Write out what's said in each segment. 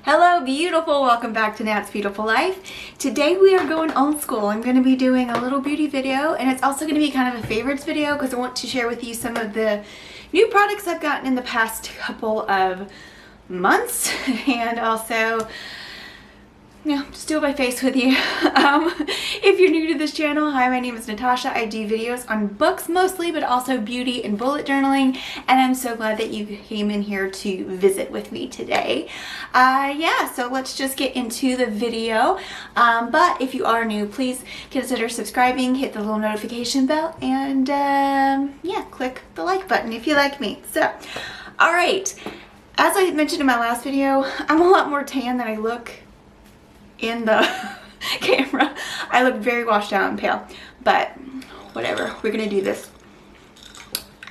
Hello beautiful, welcome back to Nat's Beautiful Life. Today we are going old school. I'm going to be doing a little beauty video, and it's also going to be kind of a favorites video because I want to share with you some of the new products I've gotten in the past couple of months, and also just do my face with you. If you're new to this channel, hi, my name is Natasha. I do videos on books mostly, but also beauty and bullet journaling, and I'm so glad that you came in here to visit with me today. So let's just get into the video. But if you are new, please consider subscribing, hit the little notification bell, and click the like button if you like me. So, all right, as I mentioned in my last video, I'm a lot more tan than I look in the camera. I look very washed out and pale, but whatever, we're gonna do this.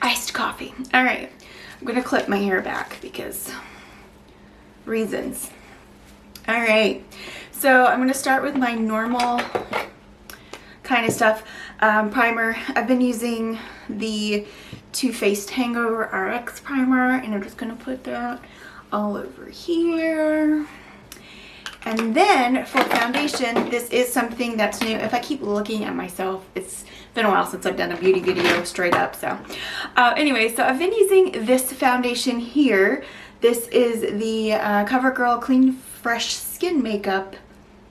Iced coffee. All right, I'm gonna clip my hair back because reasons. All right, so I'm gonna start with my normal kind of stuff. Primer. I've been using the Too Faced Hangover RX primer, and I'm just gonna put that all over here. And then for foundation, this is something that's new. If I keep looking at myself, it's been a while since I've done a beauty video straight up. So anyway, so I've been using this foundation here. This is the CoverGirl Clean Fresh Skin Makeup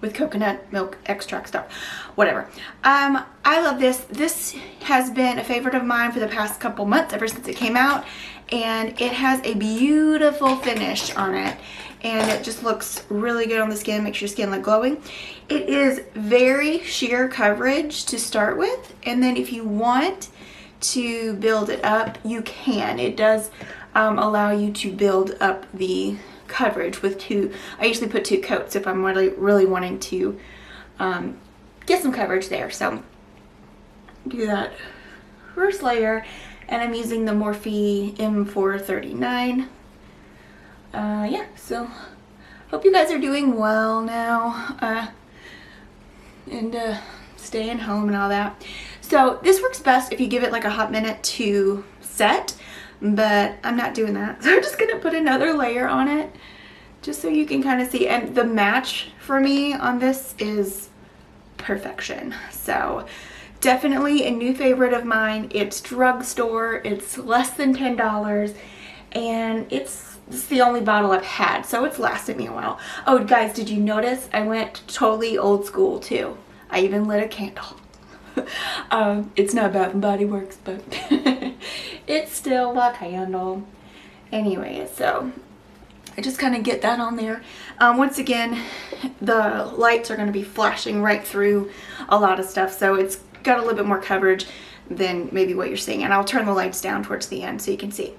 with coconut milk extract stuff, whatever. I love this. This has been a favorite of mine for the past couple months, ever since it came out, and it has a beautiful finish on it, and it just looks really good on the skin, makes your skin look glowing. It is very sheer coverage to start with, and then if you want to build it up, you can. It does allow you to build up the coverage with two. I usually put 2 coats if I'm really wanting to get some coverage there. So do that first layer, and I'm using the Morphe M439. So hope you guys are doing well now, and staying home and all that. So this works best if you give it like a hot minute to set, but I'm not doing that. So I'm just gonna put another layer on it just so you can kind of see. And the match for me on this is perfection. So definitely a new favorite of mine. It's drugstore, it's less than $10, and it's the only bottle I've had, so it's lasted me a while. Oh guys, did you notice I went totally old school too? I even lit a candle. It's not Bath and Body Works, but it's still a candle. Anyway, so I just kind of get that on there. Once again, the lights are going to be flashing right through a lot of stuff, so it's got a little bit more coverage than maybe what you're seeing, and I'll turn the lights down towards the end so you can see.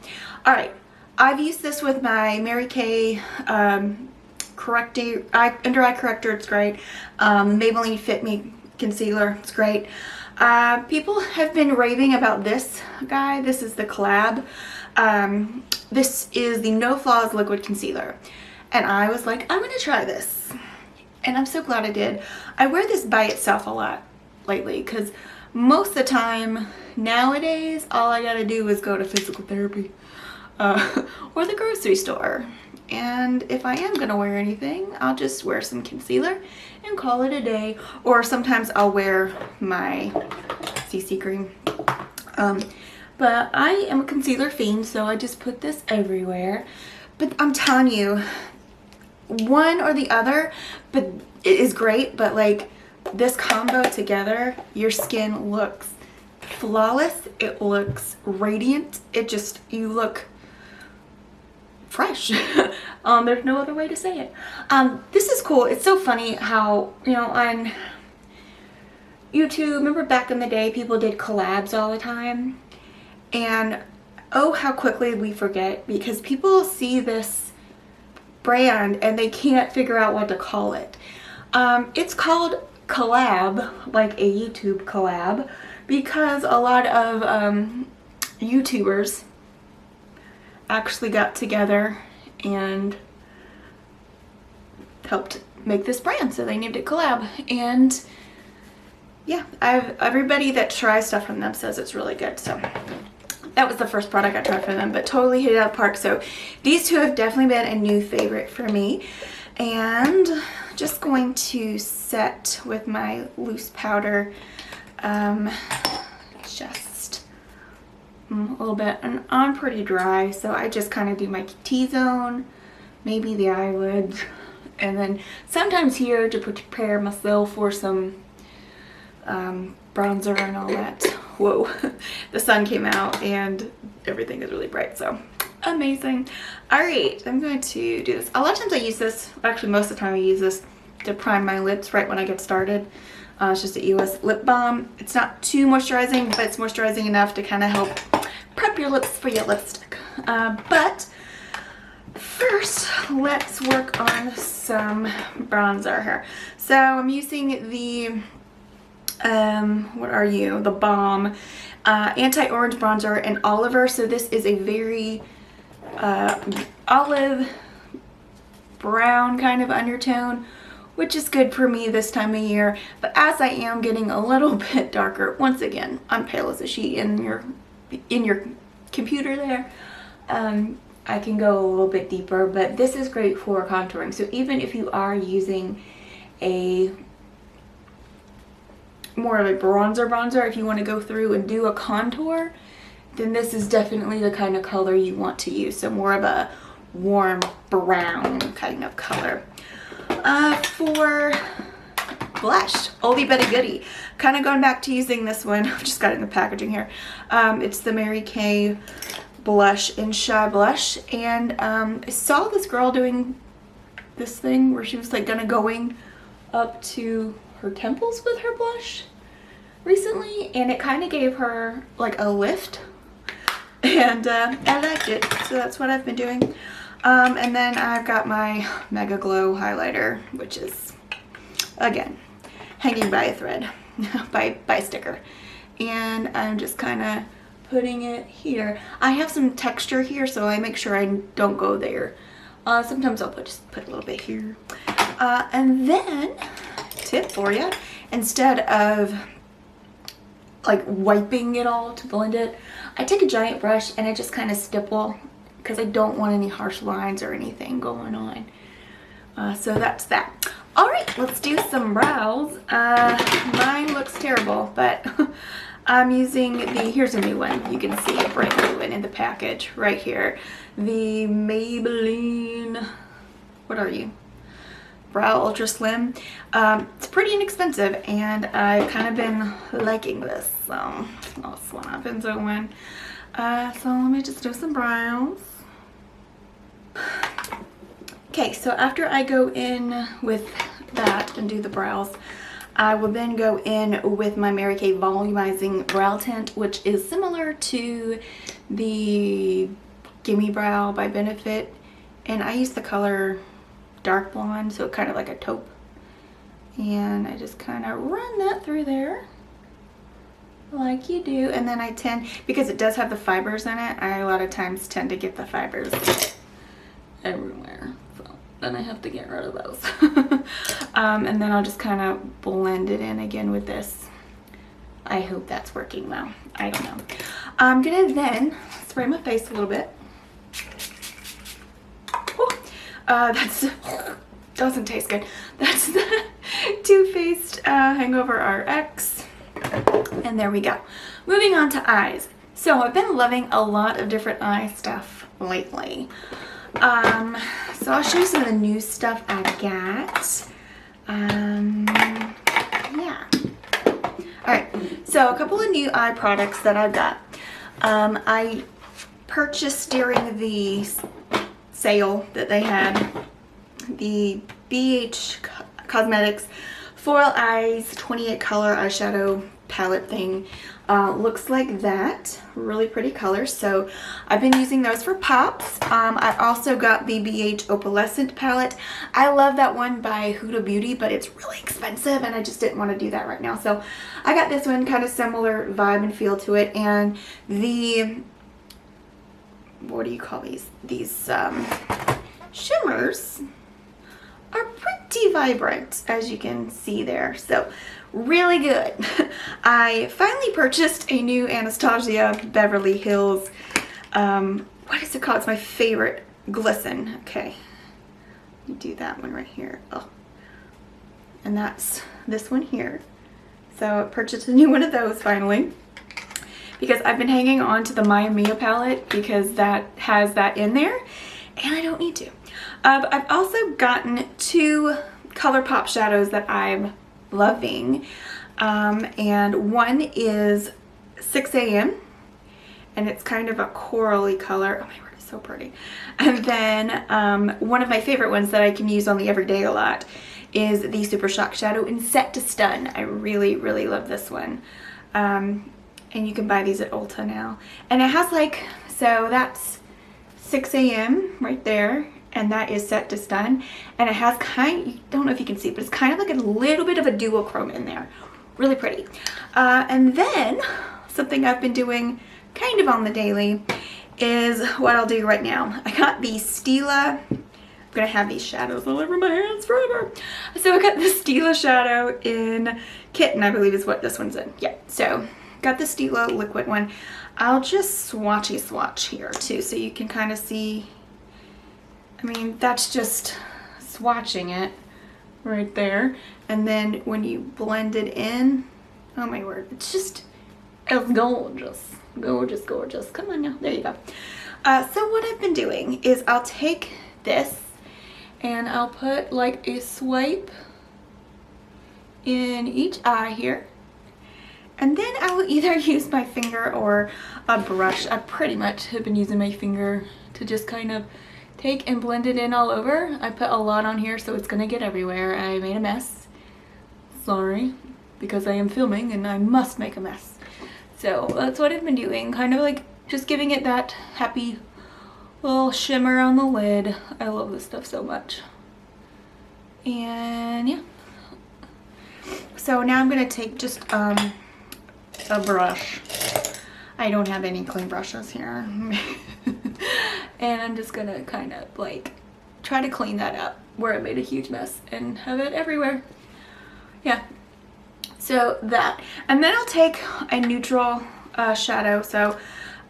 All right, I've used this with my Mary Kay under eye corrector. It's great. Maybelline Fit Me concealer. It's great. People have been raving about this guy. This is the Collab. This is the No Flaws Liquid Concealer, and I was like, I'm gonna try this, and I'm so glad I did. I wear this by itself a lot lately because most of the time nowadays all I gotta do is go to physical therapy or the grocery store, and if I am gonna wear anything, I'll just wear some concealer and call it a day, or sometimes I'll wear my CC cream. But I am a concealer fiend, so I just put this everywhere. But I'm telling you, one or the other, but it is great, but like this combo together, your skin looks flawless, it looks radiant, you look fresh. There's no other way to say it. This is cool. It's so funny how, on YouTube, remember back in the day, people did collabs all the time, and oh, how quickly we forget, because people see this brand and they can't figure out what to call it. It's called Collab, like a YouTube collab, because a lot of YouTubers actually got together and helped make this brand, so they named it Collab. And yeah, everybody that tries stuff from them says it's really good. So that was the first product I tried from them, but totally hit it out of the park. So these two have definitely been a new favorite for me. And just going to set with my loose powder, just a little bit, and I'm pretty dry, so I just kind of do my T-zone, maybe the eyelids, and then sometimes here to prepare myself for some bronzer and all that. Whoa, the sun came out and everything is really bright, so amazing. All right, I'm going to do this. A lot of times I use this, actually most of the time I use this to prime my lips right when I get started. It's just a US lip balm. It's not too moisturizing, but it's moisturizing enough to kind of help prep your lips for your lipstick. But first, let's work on some bronzer here. So I'm using the, what are you? The Balm Anti-Orange Bronzer in Oliver. So this is a very olive brown kind of undertone, which is good for me this time of year. But as I am getting a little bit darker, once again, I'm pale as a sheet in your computer there, I can go a little bit deeper, but this is great for contouring. So even if you are using a more of a bronzer, if you want to go through and do a contour, then this is definitely the kind of color you want to use. So more of a warm brown kind of color. For blush, oldie but a goodie. Kind of going back to using this one. I just got it in the packaging here. It's the Mary Kay blush in Shy Blush, and I saw this girl doing this thing where she was like going up to her temples with her blush recently, and it kind of gave her like a lift, and I liked it, so that's what I've been doing. And then I've got my Mega Glow highlighter, which is again hanging by a thread, by a sticker, and I'm just kind of putting it here. I have some texture here, so I make sure I don't go there. Sometimes I'll just put a little bit here. And then, tip for you, instead of like wiping it all to blend it, I take a giant brush and I just kind of stipple, because I don't want any harsh lines or anything going on. So that's that. All right, let's do some brows. Mine looks terrible, but I'm using here's a new one. You can see a brand new one in the package right here. The Maybelline, what are you? Brow Ultra Slim. It's pretty inexpensive, and I've kind of been liking this, so that's what I've been doing. So let me just do some brows. Okay, so after I go in with that and do the brows, I will then go in with my Mary Kay Volumizing Brow Tint, which is similar to the Gimme Brow by Benefit, and I use the color Dark Blonde, so kind of like a taupe, and I just kind of run that through there like you do, and then I tend, because it does have the fibers in it, I a lot of times tend to get the fibers everywhere, so then I have to get rid of those. And then I'll just kind of blend it in again with this. I hope that's working well. I don't know. I'm gonna then spray my face a little bit. That's doesn't taste good. That's the Too Faced Hangover RX, and there we go. Moving on to eyes. So I've been loving a lot of different eye stuff lately. So I'll show you some of the new stuff I got. Yeah. Alright, so a couple of new eye products that I've got. I purchased during the sale that they had the BH Cosmetics Foil Eyes 28 color eyeshadow palette thing. Looks like that. Really pretty colors. So I've been using those for pops. I also got the BH Opalescent palette. I love that one by Huda Beauty, but it's really expensive and I just didn't want to do that right now. So I got this one, kind of similar vibe and feel to it. And the, what do you call these? These shimmers are pretty vibrant, as you can see there. So really good. I finally purchased a new Anastasia Beverly Hills, what is it called? It's my favorite, Glisten. Okay, you do that one right here. Oh. And that's this one here. So I purchased a new one of those finally, because I've been hanging on to the Maya Mia palette because that has that in there and I don't need to. I've also gotten 2 ColourPop shadows that I'm loving. And one is 6 a.m. and it's kind of a corally color. Oh my word, it's so pretty. And then one of my favorite ones that I can use on the everyday a lot is the Super Shock Shadow in Set to Stun. I really, really love this one. And you can buy these at Ulta now. And it has like, so that's 6 a.m. right there. And that is Set to Stun. And it has I don't know if you can see, but it's kind of like a little bit of a duochrome in there. Really pretty. And then something I've been doing kind of on the daily is what I'll do right now. I got the Stila. I'm gonna have these shadows all over my hands forever. So I got the Stila shadow in Kitten, I believe is what this one's in. Yeah, so got the Stila liquid one. I'll just swatchy swatch here too, so you can kind of see. I mean, that's just swatching it right there. And then when you blend it in, oh my word, it's gorgeous. Gorgeous, gorgeous. Come on now, there you go. So what I've been doing is I'll take this and I'll put like a swipe in each eye here. And then I will either use my finger or a brush. I pretty much have been using my finger to just kind of take and blend it in all over. I put a lot on here so it's gonna get everywhere. I made a mess. Sorry, because I am filming and I must make a mess. So that's what I've been doing, kind of like just giving it that happy little shimmer on the lid. I love this stuff so much. And yeah. So now I'm gonna take just a brush. I don't have any clean brushes here. And I'm just gonna kind of like try to clean that up where I made a huge mess and have it everywhere. Yeah. So that, and then I'll take a neutral shadow. So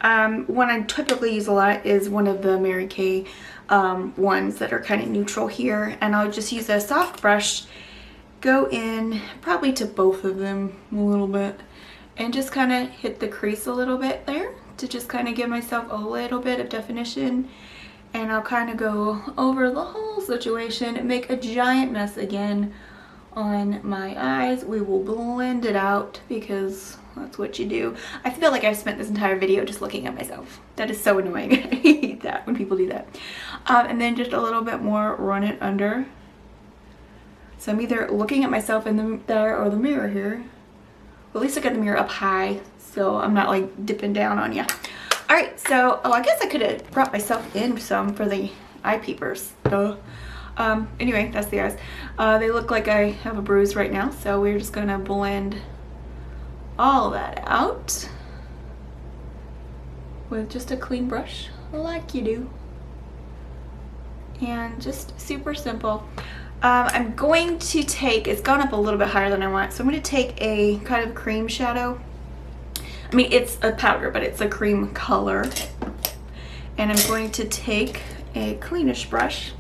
one I typically use a lot is one of the Mary Kay ones that are kind of neutral here, and I'll just use a soft brush, go in probably to both of them a little bit, and just kind of hit the crease a little bit there to just kind of give myself a little bit of definition. And I'll kind of go over the whole situation and make a giant mess again on my eyes. We will blend it out because that's what you do. I feel like I've spent this entire video just looking at myself. That is so annoying. I hate that when people do that. And then just a little bit more, run it under. So I'm either looking at myself in there or the mirror here. Well, at least I got the mirror up high, so I'm not like dipping down on you. All right, so I guess I could have brought myself in some for the eye peepers. Duh. Anyway, that's the eyes. They look like I have a bruise right now, so we're just gonna blend all that out with just a clean brush, like you do. And just super simple. I'm going to take, it's gone up a little bit higher than I want, so I'm going to take a kind of cream shadow. I mean, it's a powder, but it's a cream color. And I'm going to take a cleanish brush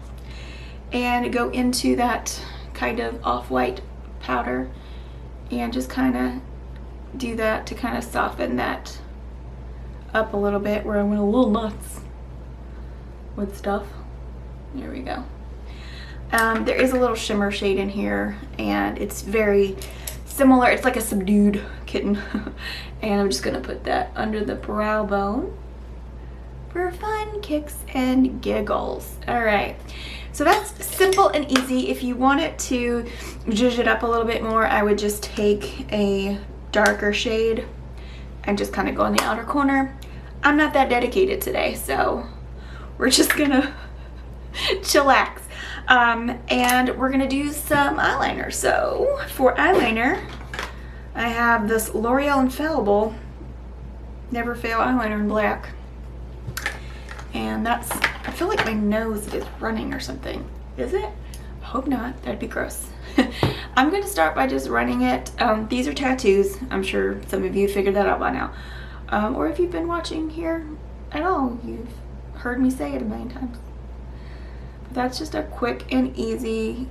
and go into that kind of off-white powder and just kind of do that to kind of soften that up a little bit, where I went a little nuts with stuff. There we go. There is a little shimmer shade in here, and it's very similar. It's like a subdued Kitten. And I'm just gonna put that under the brow bone for fun kicks and giggles. All right, so that's simple and easy. If you wanted to zhuzh it up a little bit more, I would just take a darker shade and just kind of go in the outer corner. I'm not that dedicated today, so we're just gonna chillax. And we're gonna do some eyeliner. So for eyeliner, I have this L'Oreal Infallible Never Fail eyeliner in black. And that's, I feel like my nose is running or something. Is it? I hope not, that'd be gross. I'm gonna start by just running it. These are tattoos. I'm sure some of you figured that out by now. Or if you've been watching here at all, you've heard me say it a million times. that's just a quick and easy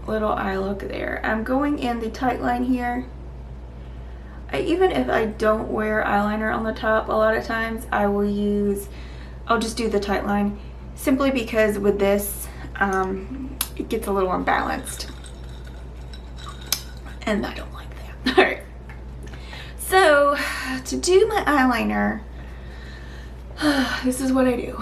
little eye look there. I'm going in the tight line here. Even if I don't wear eyeliner on the top, a lot of times I'll just do the tight line, simply because with this, it gets a little unbalanced. And I don't like that. All right. So to do my eyeliner, this is what I do.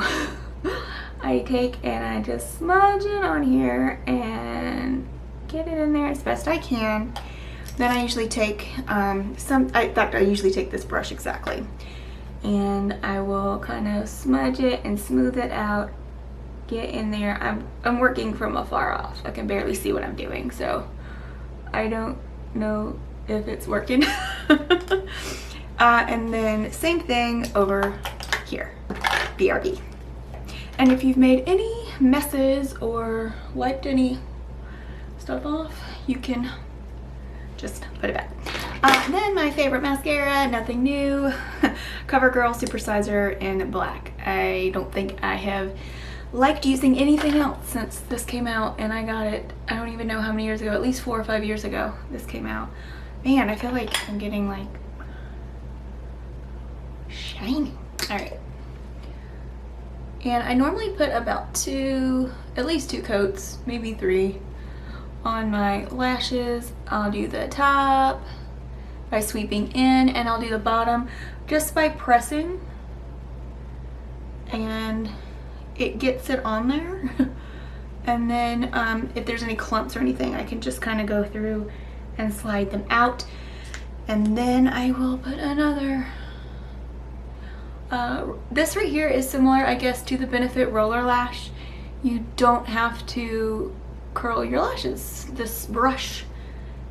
I take and I just smudge it on here and get it in there as best I can. Then I usually take in fact, I usually take this brush exactly, and I will kind of smudge it and smooth it out, get in there. I'm working from afar off. I can barely see what I'm doing, so I don't know if it's working. And then same thing over here, BRB. And if you've made any messes or wiped any stuff off, you can just put it back. Then my favorite mascara, nothing new, CoverGirl Supersizer in black. I don't think I have liked using anything else since this came out, and I got it, I don't even know how many years ago, at least 4 or 5 years ago this came out. Man, I feel like I'm getting like shiny. All right. And I normally put about at least 2 coats, maybe 3, on my lashes. I'll do the top by sweeping in, and I'll do the bottom just by pressing, and it gets it on there. And then if there's any clumps or anything, I can just kind of go through and slide them out. And then I will put another. This right here is similar, I guess, to the Benefit Roller Lash. You don't have to curl your lashes. This brush,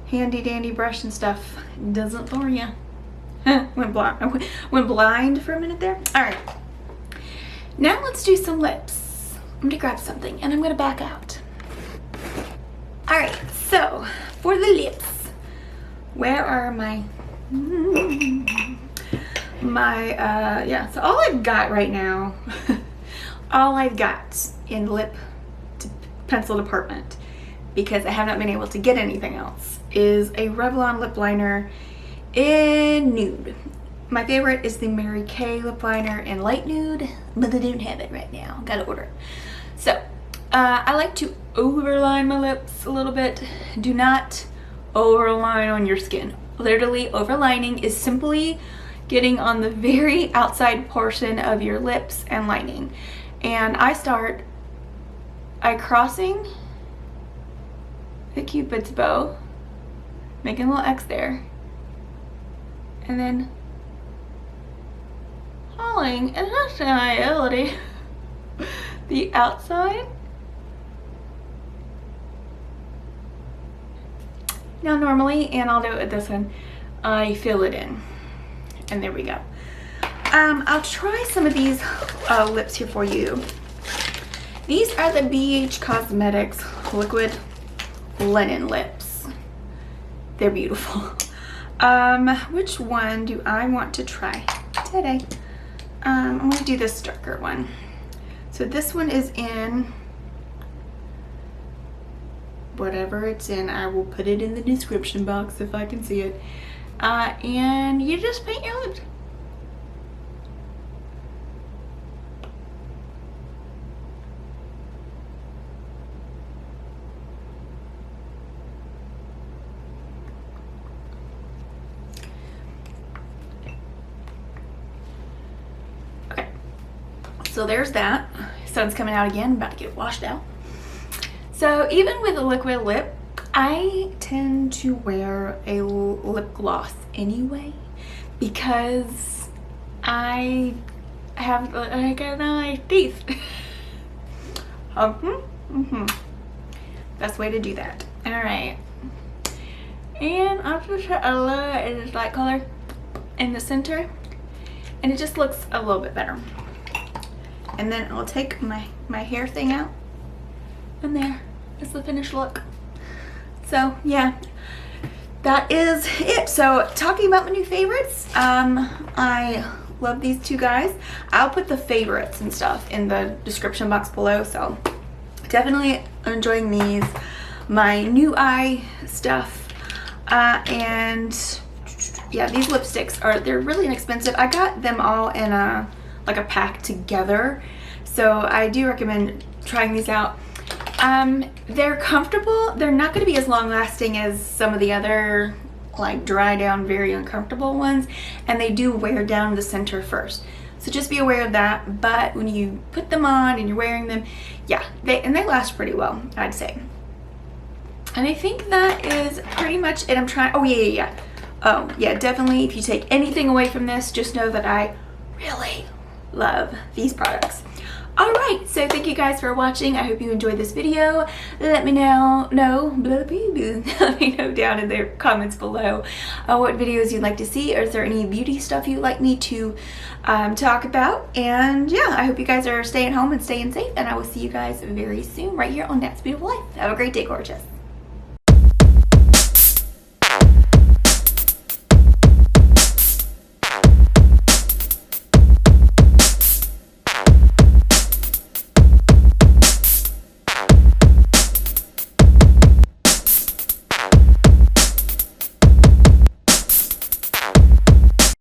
handy dandy brush and stuff, doesn't bore you. Went blind for a minute there. All right, now let's do some lips. I'm gonna grab something and I'm gonna back out. All right, so for the lips, where are my yeah, so all I've got right now, all I've got in lip pencil department, because I have not been able to get anything else, is a Revlon lip liner in nude. My favorite is the Mary Kay lip liner in light nude, but I don't have it right now. Gotta order it. So I like to overline my lips a little bit. Do not overline on your skin. Literally, overlining is simply getting on the very outside portion of your lips and lining. And I crossing the Cupid's bow, making a little X there, and then hauling, and that's reality, the outside. Now normally, and I'll do it with this one, I fill it in. And there we go. I'll try some of these lips here for you. These are the BH Cosmetics Liquid Linen Lips. They're beautiful. Which one do I want to try today? I'm going to do this darker one. So this one is in whatever it's in. I will put it in the description box if I can see it. And you just paint your lips. Okay, so there's that. Sun's coming out again, about to get washed out. So even with a liquid lip, I tend to wear a lip gloss anyway, because I have like a nice teeth. Best way to do that. All right, and I'll just put a little in this light color in the center, and it just looks a little bit better. And then I'll take my hair thing out, and there is the finished look. So yeah, that is it. So talking about my new favorites, I love these two guys. I'll put the favorites and stuff in the description box below, so definitely enjoying these. My new eye stuff. And yeah, these lipsticks they're really inexpensive. I got them all in like a pack together. So I do recommend trying these out. They're comfortable. They're not going to be as long lasting as some of the other like dry down, very uncomfortable ones. And they do wear down the center first. So just be aware of that. But when you put them on and you're wearing them, yeah, they last pretty well, I'd say. And I think that is pretty much it. I'm trying, oh yeah. Oh yeah, definitely if you take anything away from this, just know that I really love these products. Alright, so thank you guys for watching. I hope you enjoyed this video. Let me know let me know down in the comments below what videos you'd like to see, or is there any beauty stuff you'd like me to talk about. And yeah, I hope you guys are staying home and staying safe, and I will see you guys very soon right here on Nat's Beautiful Life. Have a great day, gorgeous.